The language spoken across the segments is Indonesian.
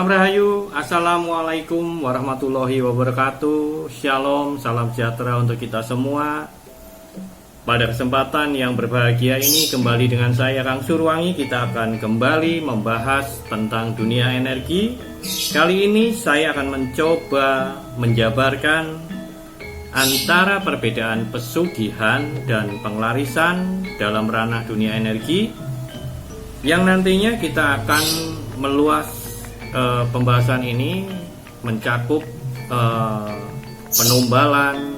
Salam Rahayu, Assalamualaikum warahmatullahi wabarakatuh. Shalom, salam sejahtera untuk kita semua. Pada kesempatan yang berbahagia ini, kembali dengan saya Kang Surwangi, kita akan kembali membahas tentang dunia energi. Kali ini saya akan mencoba menjabarkan antara perbedaan pesugihan dan penglarisan dalam ranah dunia energi, yang nantinya kita akan meluas pembahasan ini mencakup penumbalan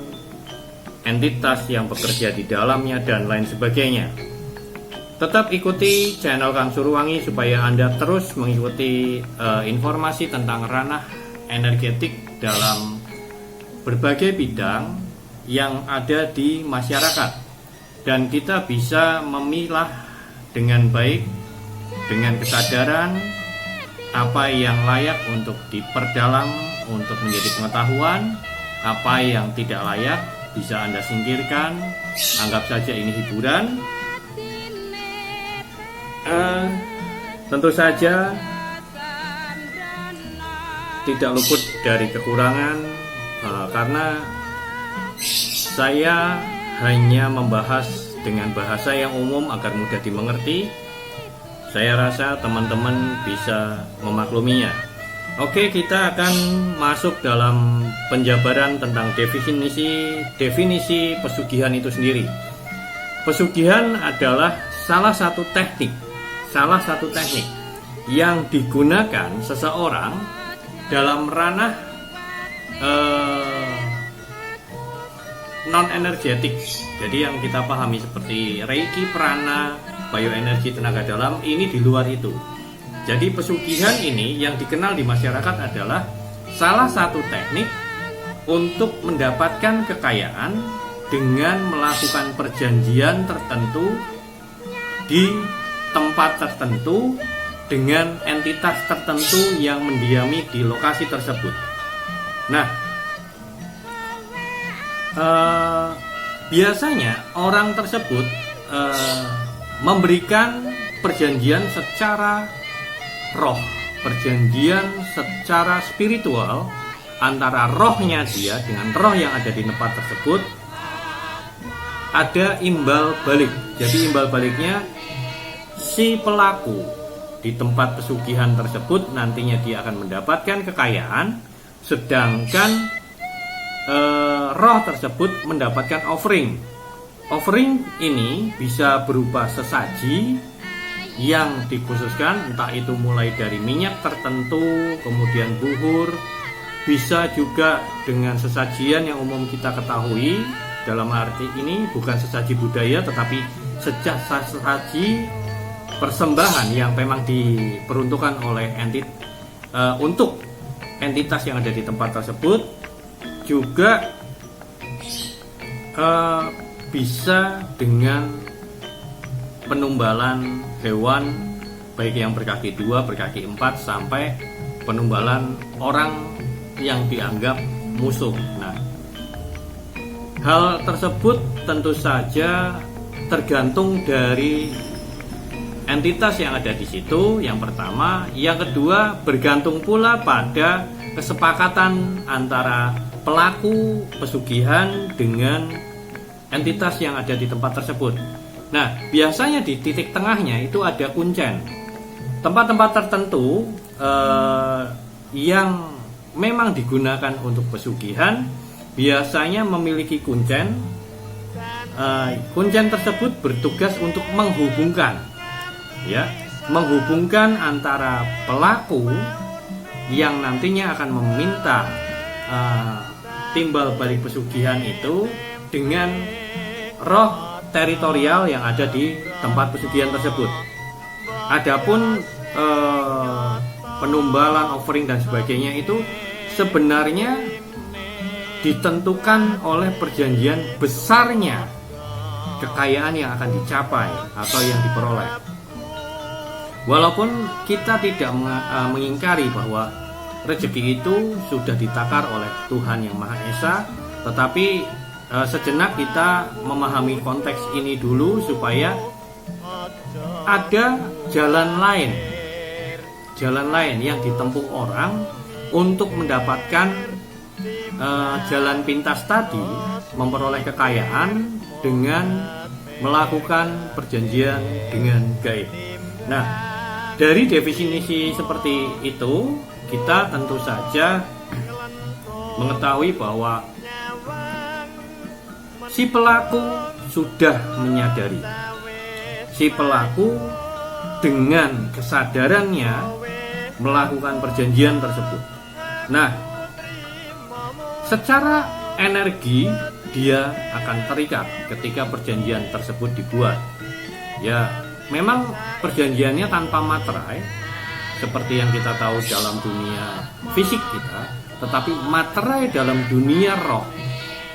entitas yang bekerja di dalamnya dan lain sebagainya. Tetap ikuti channel Kang Surwangi supaya Anda terus mengikuti informasi tentang ranah energetik dalam berbagai bidang yang ada di masyarakat, dan kita bisa memilah dengan baik, dengan kesadaran apa yang layak untuk diperdalam untuk menjadi pengetahuan, apa yang tidak layak bisa Anda singkirkan, anggap saja ini hiburan. Tentu saja tidak luput dari kekurangan, karena saya hanya membahas dengan bahasa yang umum agar mudah dimengerti. Saya rasa teman-teman bisa memakluminya. Oke, kita akan masuk dalam penjabaran tentang definisi pesugihan itu sendiri. Pesugihan adalah salah satu teknik yang digunakan seseorang dalam ranah non-energetik. Jadi yang kita pahami seperti Reiki, Prana, bioenergi, tenaga dalam, ini di luar itu. Jadi pesugihan ini yang dikenal di masyarakat adalah salah satu teknik untuk mendapatkan kekayaan dengan melakukan perjanjian tertentu di tempat tertentu dengan entitas tertentu yang mendiami di lokasi tersebut. Nah, biasanya orang tersebut memberikan perjanjian secara roh, perjanjian secara spiritual antara rohnya dia dengan roh yang ada di tempat tersebut. Ada imbal balik. Jadi imbal baliknya, si pelaku di tempat pesugihan tersebut nantinya dia akan mendapatkan kekayaan, sedangkan roh tersebut mendapatkan offering. Offering ini bisa berupa sesaji yang dikhususkan, entah itu mulai dari minyak tertentu, kemudian buhur, bisa juga dengan sesajian yang umum kita ketahui. Dalam arti ini bukan sesaji budaya, tetapi sesaji persembahan yang memang diperuntukkan oleh untuk entitas yang ada di tempat tersebut. Juga bisa dengan penumbalan hewan, baik yang berkaki 2, berkaki 4, sampai penumbalan orang yang dianggap musuh. Nah, hal tersebut tentu saja tergantung dari entitas yang ada di situ, yang pertama. Yang kedua, bergantung pula pada kesepakatan antara pelaku pesugihan dengan entitas yang ada di tempat tersebut. Nah, biasanya di titik tengahnya itu ada kuncen. Tempat-tempat tertentu yang memang digunakan untuk pesugihan biasanya memiliki kuncen. Kuncen tersebut bertugas untuk menghubungkan antara pelaku yang nantinya akan meminta timbal balik pesugihan itu dengan roh teritorial yang ada di tempat pesugihan tersebut. Adapun penumbalan, offering dan sebagainya itu sebenarnya ditentukan oleh perjanjian besarnya kekayaan yang akan dicapai atau yang diperoleh. Walaupun kita tidak mengingkari bahwa rezeki itu sudah ditakar oleh Tuhan Yang Maha Esa, tetapi sejenak kita memahami konteks ini dulu supaya ada jalan lain jalan lain yang ditempuh orang untuk mendapatkan jalan pintas tadi, memperoleh kekayaan dengan melakukan perjanjian dengan gaib. Nah, dari definisi seperti itu, kita tentu saja mengetahui bahwa si pelaku sudah menyadari. Si pelaku dengan kesadarannya melakukan perjanjian tersebut. Nah, secara energi dia akan terikat ketika perjanjian tersebut dibuat. Ya, memang perjanjiannya tanpa materai seperti yang kita tahu dalam dunia fisik kita, tetapi materai dalam dunia roh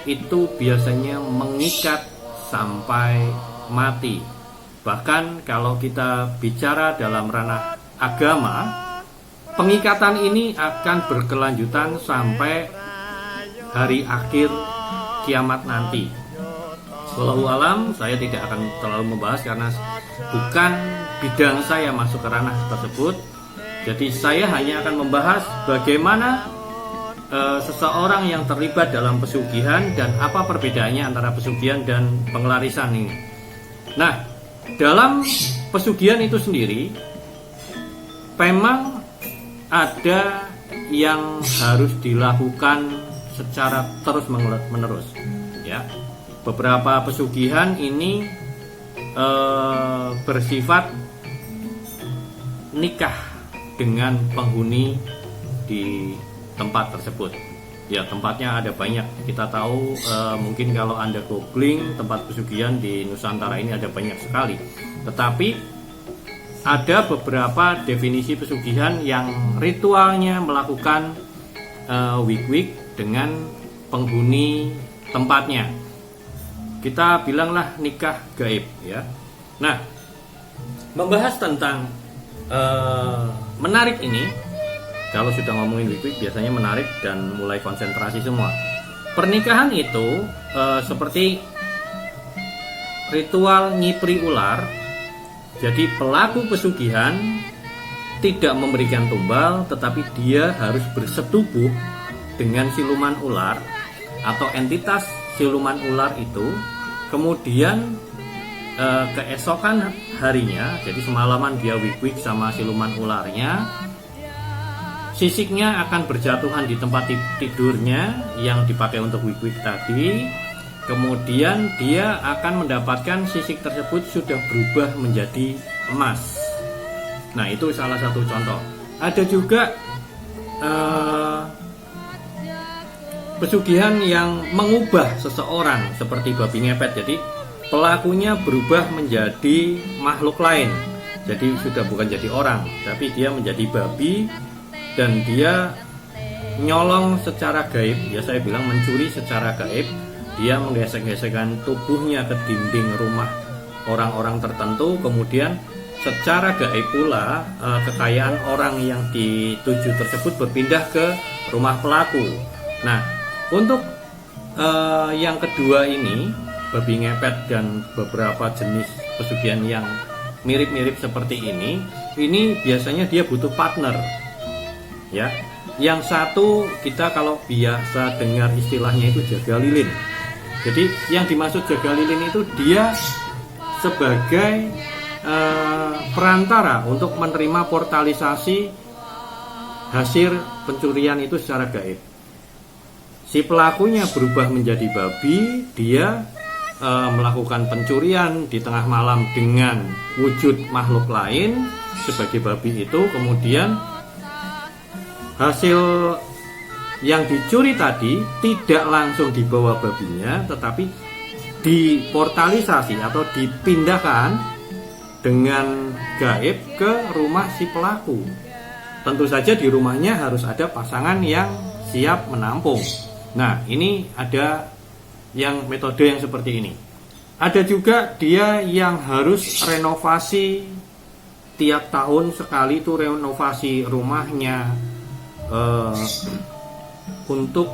itu biasanya mengikat sampai mati. Bahkan kalau kita bicara dalam ranah agama, pengikatan ini akan berkelanjutan sampai hari akhir kiamat nanti. Wallahu alam, saya tidak akan terlalu membahas karena bukan bidang saya masuk ke ranah tersebut. Jadi saya hanya akan membahas bagaimana seseorang yang terlibat dalam pesugihan dan apa perbedaannya antara pesugihan dan pengelarisan ini. Nah, dalam pesugihan itu sendiri memang ada yang harus dilakukan secara terus menerus. Ya, beberapa pesugihan ini bersifat nikah dengan penghuni di tempat tersebut. Ya, tempatnya ada banyak. Kita tahu mungkin kalau Anda googling tempat pesugihan di Nusantara ini ada banyak sekali. Tetapi ada beberapa definisi pesugihan yang ritualnya melakukan wig-wig dengan penghuni tempatnya. Kita bilanglah nikah gaib, ya. Nah, membahas tentang menarik ini, kalau sudah ngomongin wig-wig biasanya menarik dan mulai konsentrasi semua. Pernikahan itu seperti ritual nyipri ular. Jadi pelaku pesugihan tidak memberikan tumbal, tetapi dia harus bersetubuh dengan siluman ular atau entitas siluman ular itu. Kemudian keesokan harinya, jadi semalaman dia wig-wig sama siluman ularnya, sisiknya akan berjatuhan di tempat tidurnya yang dipakai untuk wig-wig tadi. Kemudian dia akan mendapatkan sisik tersebut sudah berubah menjadi emas. Nah, itu salah satu contoh. Ada juga pesugihan yang mengubah seseorang seperti babi ngepet. Jadi pelakunya berubah menjadi makhluk lain. Jadi sudah bukan jadi orang, tapi dia menjadi babi dan dia nyolong secara gaib. Ya, saya bilang mencuri secara gaib. Dia menggesek-gesekkan tubuhnya ke dinding rumah orang-orang tertentu, kemudian secara gaib pula kekayaan orang yang dituju tersebut berpindah ke rumah pelaku. Nah, untuk yang kedua ini, babi ngepet dan beberapa jenis pesugihan yang mirip-mirip seperti ini biasanya dia butuh partner. Ya, yang satu kita kalau biasa dengar istilahnya itu jaga lilin. Jadi yang dimaksud jaga lilin itu dia sebagai perantara untuk menerima portalisasi hasil pencurian itu secara gaib. Si pelakunya berubah menjadi babi, dia melakukan pencurian di tengah malam dengan wujud makhluk lain sebagai babi itu. Kemudian hasil yang dicuri tadi tidak langsung dibawa babinya, tetapi diportalisasi atau dipindahkan dengan gaib ke rumah si pelaku. Tentu saja di rumahnya harus ada pasangan yang siap menampung. Nah, ini ada yang metode yang seperti ini. Ada juga dia yang harus renovasi tiap tahun sekali, itu renovasi rumahnya untuk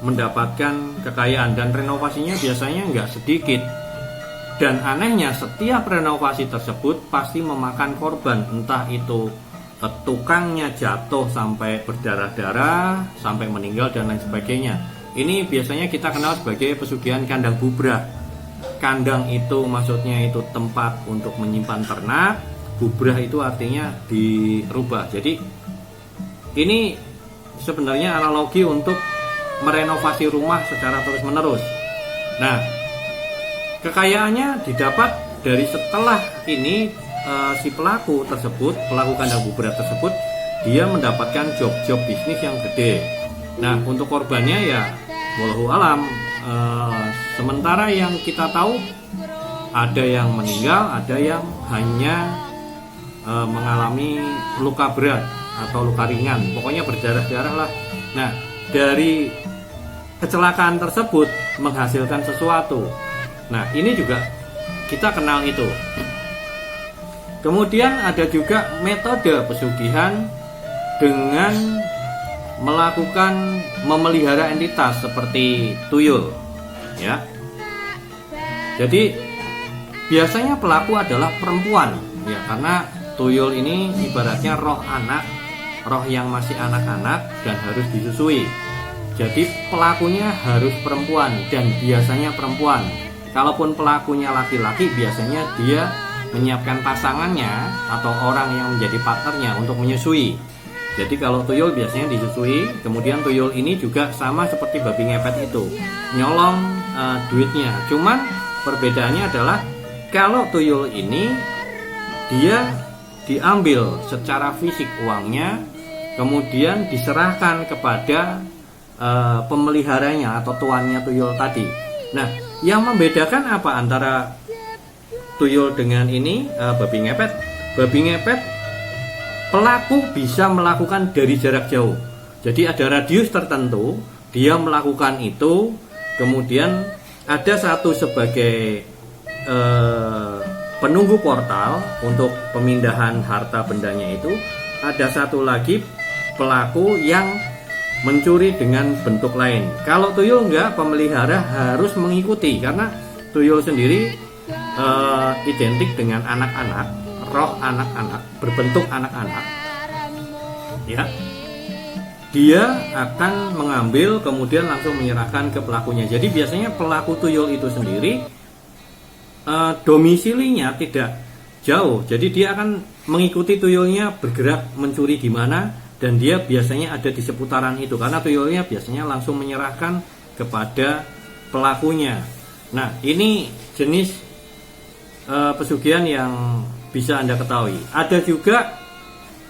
mendapatkan kekayaan, dan renovasinya biasanya nggak sedikit. Dan anehnya setiap renovasi tersebut pasti memakan korban, entah itu tukangnya jatuh sampai berdarah-darah, sampai meninggal dan lain sebagainya. Ini biasanya kita kenal sebagai pesugihan kandang bubrah. Kandang itu maksudnya itu tempat untuk menyimpan ternak, bubrah itu artinya dirubah. Jadi ini sebenarnya analogi untuk merenovasi rumah secara terus-menerus. Nah, kekayaannya didapat dari setelah ini si pelaku kandang bubrah tersebut, dia mendapatkan job bisnis yang gede. Nah, untuk korbannya ya wallahu alam. Sementara yang kita tahu ada yang meninggal, ada yang hanya mengalami luka berat atau luka ringan, pokoknya berdarah-darah lah. Nah, dari kecelakaan tersebut menghasilkan sesuatu. Nah, ini juga kita kenal itu. Kemudian ada juga metode pesugihan dengan memelihara entitas seperti tuyul, ya. Jadi biasanya pelaku adalah perempuan, ya, karena tuyul ini ibaratnya roh anak, roh yang masih anak-anak dan harus disusui. Jadi pelakunya harus perempuan dan biasanya perempuan. Kalaupun pelakunya laki-laki, biasanya dia menyiapkan pasangannya atau orang yang menjadi partnernya untuk menyusui. Jadi kalau tuyul biasanya disusui. Kemudian tuyul ini juga sama seperti babi ngepet itu, nyolong duitnya. Cuman perbedaannya adalah kalau tuyul ini dia diambil secara fisik uangnya, kemudian diserahkan kepada pemeliharanya atau tuannya tuyul tadi. Nah, yang membedakan apa antara tuyul dengan ini babi ngepet? Babi ngepet pelaku bisa melakukan dari jarak jauh. Jadi ada radius tertentu dia melakukan itu. Kemudian ada satu sebagai penunggu portal untuk pemindahan harta bendanya itu. Ada satu lagi pelaku yang mencuri dengan bentuk lain. Kalau tuyul enggak, pemelihara harus mengikuti karena tuyul sendiri identik dengan anak-anak, roh anak-anak, berbentuk anak-anak, ya. Dia akan mengambil kemudian langsung menyerahkan ke pelakunya. Jadi biasanya pelaku tuyul itu sendiri domisilinya tidak jauh. Jadi dia akan mengikuti tuyulnya bergerak mencuri di mana, dan dia biasanya ada di seputaran itu karena tuyulnya biasanya langsung menyerahkan kepada pelakunya. Nah, ini jenis pesugihan yang bisa Anda ketahui. Ada juga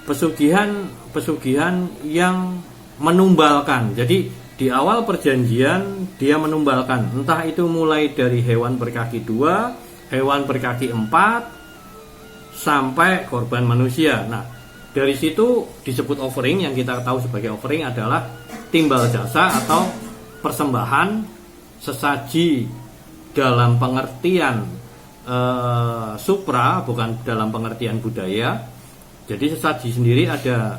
pesugihan yang menumbalkan. Jadi di awal perjanjian dia menumbalkan, entah itu mulai dari hewan berkaki 2, hewan berkaki 4, sampai korban manusia. Nah, dari situ disebut offering. Yang kita tahu sebagai offering adalah timbal jasa atau persembahan sesaji dalam pengertian supra, bukan dalam pengertian budaya. Jadi sesaji sendiri ada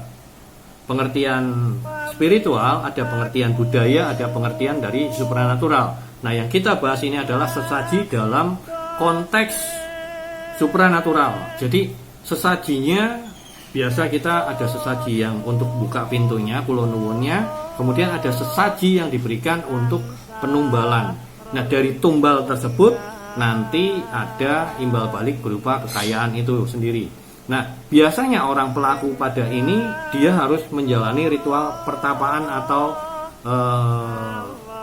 pengertian spiritual, ada pengertian budaya, ada pengertian dari supranatural. Nah, yang kita bahas ini adalah sesaji dalam konteks supranatural. Jadi sesajinya biasa kita ada sesaji yang untuk buka pintunya, kula nuwunnya, kemudian ada sesaji yang diberikan untuk penumbalan. Nah, dari tumbal tersebut nanti ada imbal balik berupa kekayaan itu sendiri. Nah, biasanya orang pelaku pada ini dia harus menjalani ritual pertapaan atau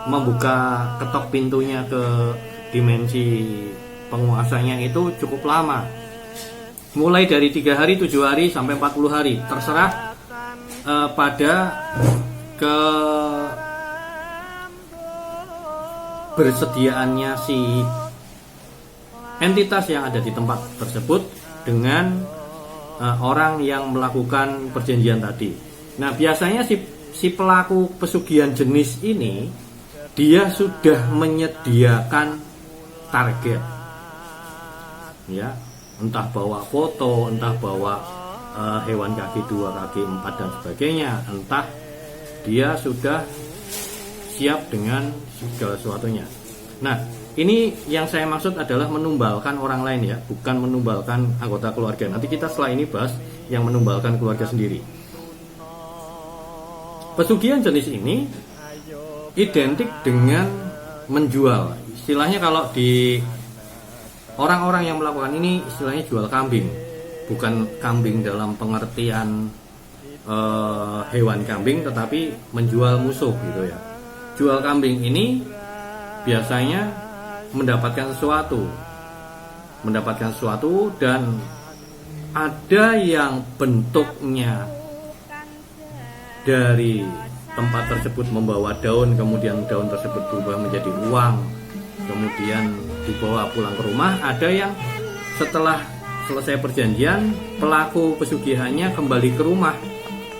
membuka ketok pintunya ke dimensi penguasanya itu cukup lama. Mulai dari 3 hari, 7 hari, sampai 40 hari. Terserah pada bersediaannya si entitas yang ada di tempat tersebut dengan orang yang melakukan perjanjian tadi. Nah, biasanya si pelaku pesugihan jenis ini dia sudah menyediakan target, ya, entah bawa foto, entah bawa hewan kaki 2, kaki 4 dan sebagainya, entah dia sudah siap dengan segala sesuatunya. Nah, ini yang saya maksud adalah menumbalkan orang lain, ya, bukan menumbalkan anggota keluarga. Nanti kita setelah ini bahas yang menumbalkan keluarga sendiri. Pesugihan jenis ini identik dengan menjual. Istilahnya kalau di orang-orang yang melakukan ini istilahnya jual kambing. Bukan kambing dalam pengertian hewan kambing, tetapi menjual musuh gitu ya. Jual kambing ini biasanya mendapatkan sesuatu dan ada yang bentuknya dari tempat tersebut membawa daun, kemudian daun tersebut berubah menjadi uang, kemudian dibawa pulang ke rumah. Ada yang setelah selesai perjanjian, pelaku pesugihannya kembali ke rumah,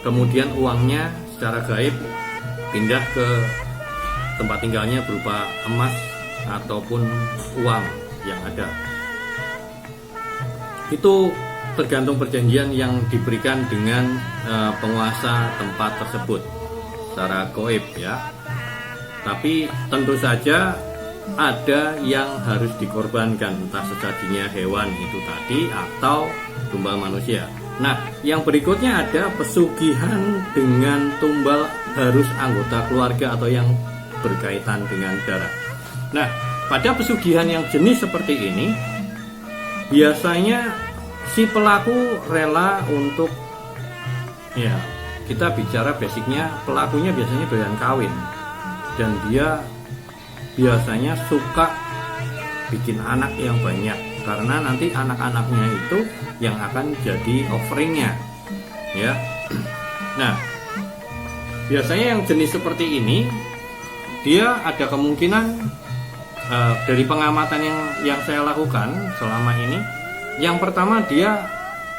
kemudian uangnya secara gaib pindah ke tempat tinggalnya berupa emas ataupun uang yang ada. Itu tergantung perjanjian yang diberikan dengan penguasa tempat tersebut secara gaib ya. Tapi tentu saja ada yang harus dikorbankan, entah sesajinya hewan itu tadi atau tumbal manusia. Nah, yang berikutnya ada pesugihan dengan tumbal harus anggota keluarga atau yang berkaitan dengan darah. Nah, pada pesugihan yang jenis seperti ini, biasanya si pelaku rela untuk, ya kita bicara basicnya, pelakunya biasanya doyan kawin, dan dia biasanya suka bikin anak yang banyak, karena nanti anak-anaknya itu yang akan jadi offeringnya ya. Nah, biasanya yang jenis seperti ini dia ada kemungkinan dari pengamatan yang saya lakukan selama ini, yang pertama dia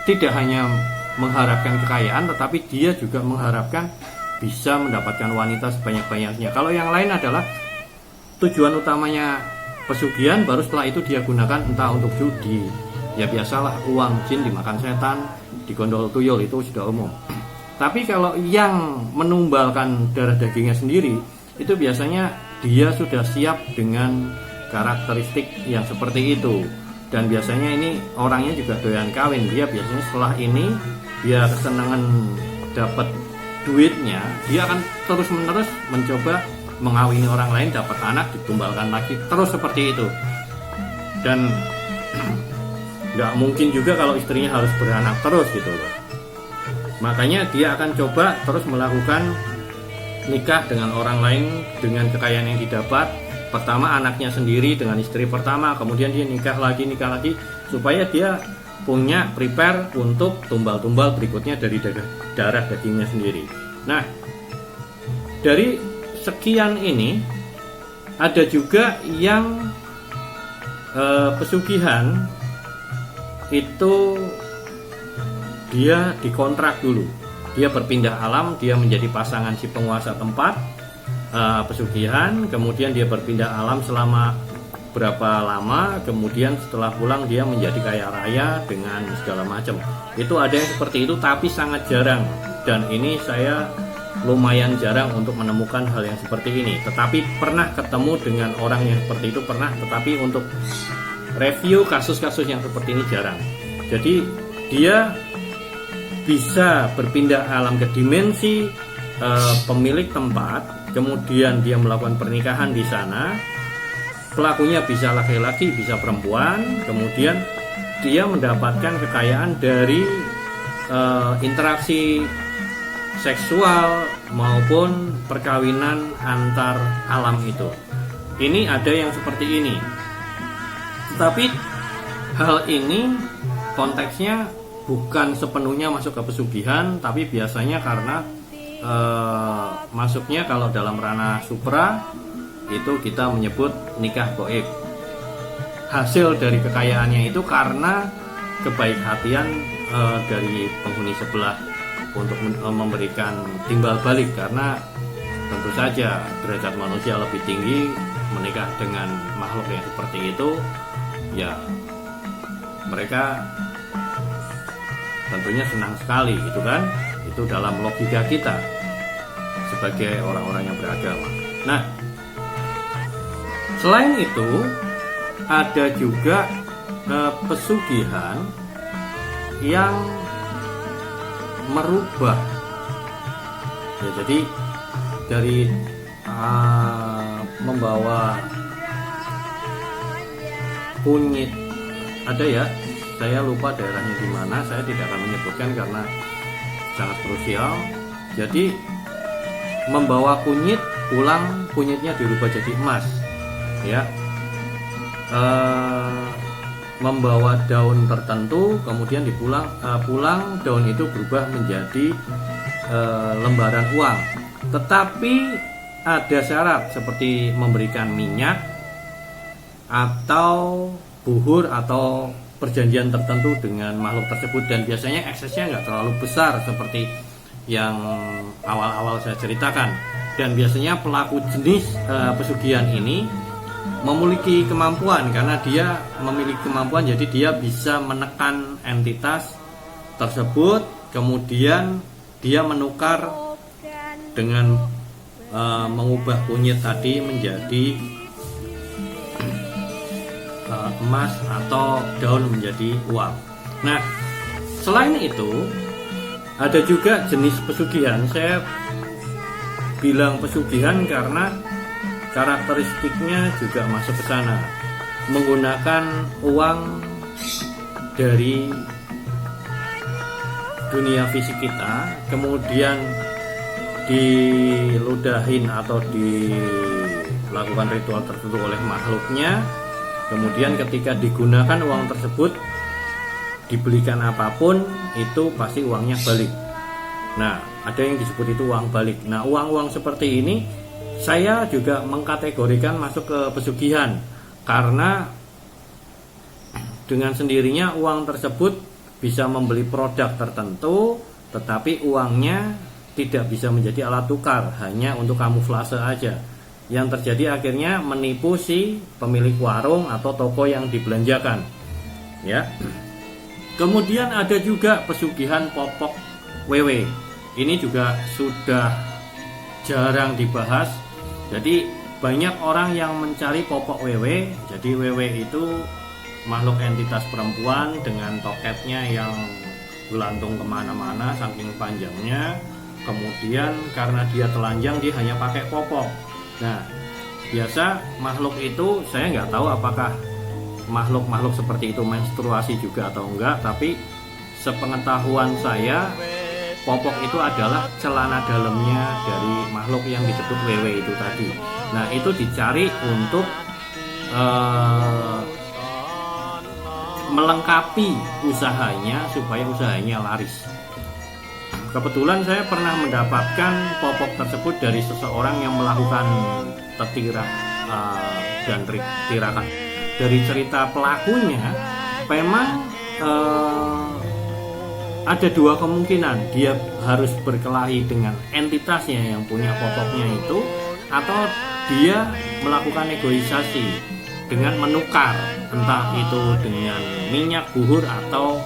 tidak hanya mengharapkan kekayaan, tetapi dia juga mengharapkan bisa mendapatkan wanita sebanyak-banyaknya. Kalau yang lain adalah tujuan utamanya pesugihan, baru setelah itu dia gunakan entah untuk judi, ya biasalah uang jin dimakan setan, digondol tuyul, itu sudah umum. Tapi kalau yang menumbalkan darah dagingnya sendiri, itu biasanya dia sudah siap dengan karakteristik yang seperti itu. Dan biasanya ini orangnya juga doyan kawin. Dia biasanya setelah ini dia kesenangan dapat duitnya, dia akan terus-menerus mencoba mengawini orang lain, dapat anak, ditumbalkan lagi, terus seperti itu. Dan nggak mungkin juga kalau istrinya harus beranak terus gitu loh. Makanya dia akan coba terus melakukan nikah dengan orang lain dengan kekayaan yang didapat. Pertama anaknya sendiri dengan istri pertama, kemudian dia nikah lagi, supaya dia punya prepare untuk tumbal-tumbal berikutnya dari darah dagingnya sendiri. Nah, dari sekian ini ada juga yang pesugihan itu dia dikontrak dulu, dia berpindah alam, dia menjadi pasangan si penguasa tempat pesugihan, kemudian dia berpindah alam selama berapa lama, kemudian setelah pulang dia menjadi kaya raya dengan segala macam. Itu ada yang seperti itu, tapi sangat jarang, dan ini saya lumayan jarang untuk menemukan hal yang seperti ini. Tetapi pernah ketemu dengan orang yang seperti itu, pernah, tetapi untuk review kasus-kasus yang seperti ini jarang. Jadi dia bisa berpindah alam ke dimensi pemilik tempat, kemudian dia melakukan pernikahan di sana. Pelakunya bisa laki-laki, bisa perempuan, kemudian dia mendapatkan kekayaan dari interaksi seksual maupun perkawinan antar alam itu. Ini ada yang seperti ini. Tetapi hal ini konteksnya bukan sepenuhnya masuk ke pesugihan, tapi biasanya karena masuknya kalau dalam ranah supra itu kita menyebut nikah gaib. Hasil dari kekayaannya itu karena kebaik-hatian dari penghuni sebelah untuk memberikan timbal balik, karena tentu saja derajat manusia lebih tinggi, menikah dengan makhluk yang seperti itu, ya mereka tentunya senang sekali gitu kan. Itu dalam logika kita sebagai orang-orang yang beragama. Nah, selain itu ada juga pesugihan yang merubah. Ya, jadi dari membawa kunyit, ada ya, saya lupa daerahnya di mana, saya tidak akan menyebutkan karena sangat krusial. Jadi membawa kunyit pulang, kunyitnya dirubah jadi emas, ya. Membawa daun tertentu, kemudian pulang daun itu berubah menjadi lembaran uang. Tetapi ada syarat seperti memberikan minyak atau buhur atau perjanjian tertentu dengan makhluk tersebut, dan biasanya eksesnya nggak terlalu besar seperti yang awal-awal saya ceritakan. Dan biasanya pelaku jenis pesugihan ini memiliki kemampuan, karena dia memiliki kemampuan, jadi dia bisa menekan entitas tersebut, kemudian dia menukar dengan mengubah kunyit tadi menjadi emas atau daun menjadi uang. Nah, selain itu ada juga jenis pesugihan. Saya bilang pesugihan karena karakteristiknya juga masuk ke sana, menggunakan uang dari dunia fisik kita, kemudian diludahin atau dilakukan ritual tertentu oleh makhluknya, kemudian ketika digunakan uang tersebut dibelikan apapun, itu pasti uangnya balik. Nah, ada yang disebut itu uang balik. Nah, uang-uang seperti ini saya juga mengkategorikan masuk ke pesugihan, karena dengan sendirinya uang tersebut bisa membeli produk tertentu, tetapi uangnya tidak bisa menjadi alat tukar, hanya untuk kamuflase aja. Yang terjadi akhirnya menipu si pemilik warung atau toko yang dibelanjakan, ya. Kemudian ada juga pesugihan popok wewe. Ini juga sudah jarang dibahas. Jadi banyak orang yang mencari popok wewe. Jadi wewe itu makhluk entitas perempuan dengan toketnya yang gelantung kemana-mana saking panjangnya. Kemudian karena dia telanjang, dia hanya pakai popok. Nah, biasa makhluk itu, saya nggak tahu apakah makhluk-makhluk seperti itu menstruasi juga atau enggak, tapi sepengetahuan saya, popok itu adalah celana dalamnya dari makhluk yang disebut wewe itu tadi. Nah, itu dicari untuk melengkapi usahanya supaya usahanya laris. Kebetulan saya pernah mendapatkan popok tersebut dari seseorang yang melakukan tetirak dan tirakan. Dari cerita pelakunya, memang ada dua kemungkinan. Dia harus berkelahi dengan entitasnya yang punya popoknya itu, atau dia melakukan negosiasi dengan menukar, entah itu dengan minyak, buhur, atau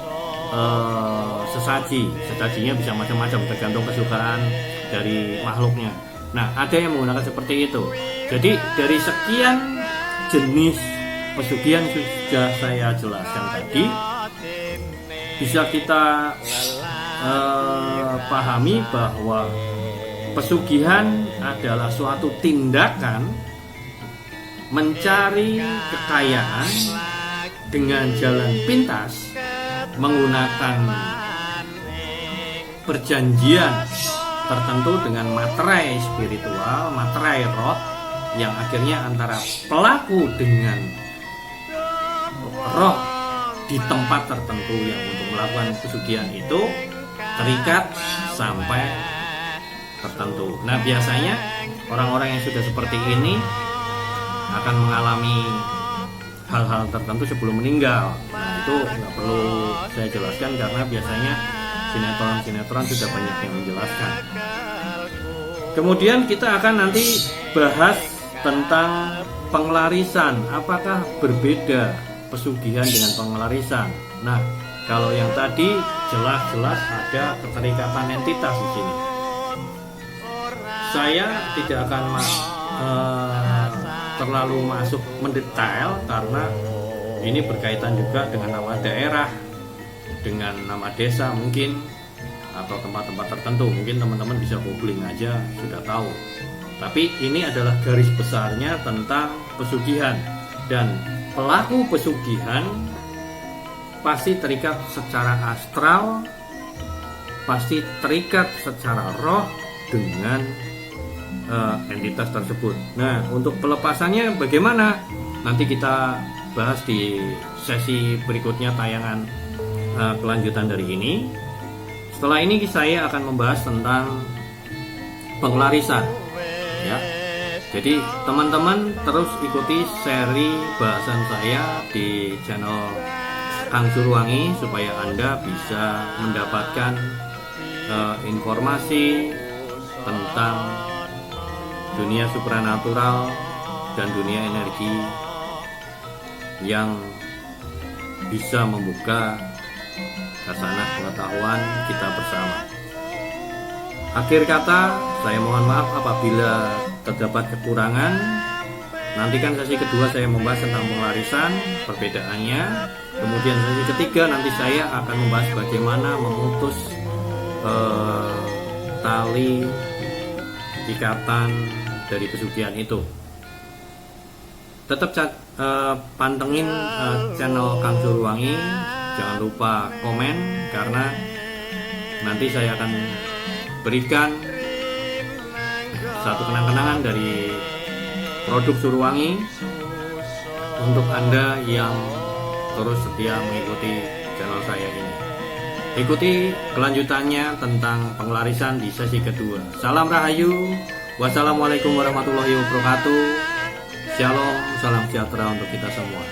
sesajinya bisa macam-macam tergantung kesukaan dari makhluknya. Nah, ada yang menggunakan seperti itu. Jadi dari sekian jenis pesugihan sudah saya jelaskan tadi, bisa kita pahami bahwa pesugihan adalah suatu tindakan mencari kekayaan dengan jalan pintas, menggunakan perjanjian tertentu dengan materai spiritual, materai roh, yang akhirnya antara pelaku dengan roh di tempat tertentu yang untuk melakukan pesugihan itu terikat sampai tertentu. Nah, biasanya orang-orang yang sudah seperti ini akan mengalami hal-hal tertentu sebelum meninggal. Nah, itu nggak perlu saya jelaskan karena biasanya sinetron sudah banyak yang menjelaskan. Kemudian kita akan nanti bahas tentang pengelarisan. Apakah berbeda pesugihan dengan pengelarisan? Nah, kalau yang tadi jelas-jelas ada keterikatan entitas di sini. Saya tidak akan terlalu masuk mendetail karena ini berkaitan juga dengan nama daerah, dengan nama desa mungkin, atau tempat-tempat tertentu. Mungkin teman-teman bisa googling aja sudah tahu. Tapi ini adalah garis besarnya tentang pesugihan, dan pelaku pesugihan pasti terikat secara astral, pasti terikat secara roh dengan entitas tersebut. Nah, untuk pelepasannya bagaimana? Nanti kita bahas di sesi berikutnya, tayangan kelanjutan dari ini. Setelah ini saya akan membahas tentang pengelarisan, ya. Jadi teman-teman terus ikuti seri bahasan saya di channel Kang Suruwangi supaya Anda bisa mendapatkan informasi tentang dunia supranatural dan dunia energi yang bisa membuka khasanah pengetahuan kita bersama. Akhir kata, saya mohon maaf apabila terdapat kekurangan. Nantikan sesi kedua saya membahas tentang pengelarisan, perbedaannya. Kemudian sesi ketiga nanti saya akan membahas bagaimana memutus tali ikatan dari pesugihan itu. Tetap pantengin channel Kang Suruwangi. Jangan lupa komen, karena nanti saya akan berikan satu kenang-kenangan dari produk Suruwangi untuk Anda yang terus setia mengikuti channel saya ini. Ikuti kelanjutannya tentang pengelarisan di sesi kedua. Salam Rahayu. Wassalamualaikum warahmatullahi wabarakatuh. Shalom, salam sejahtera untuk kita semua.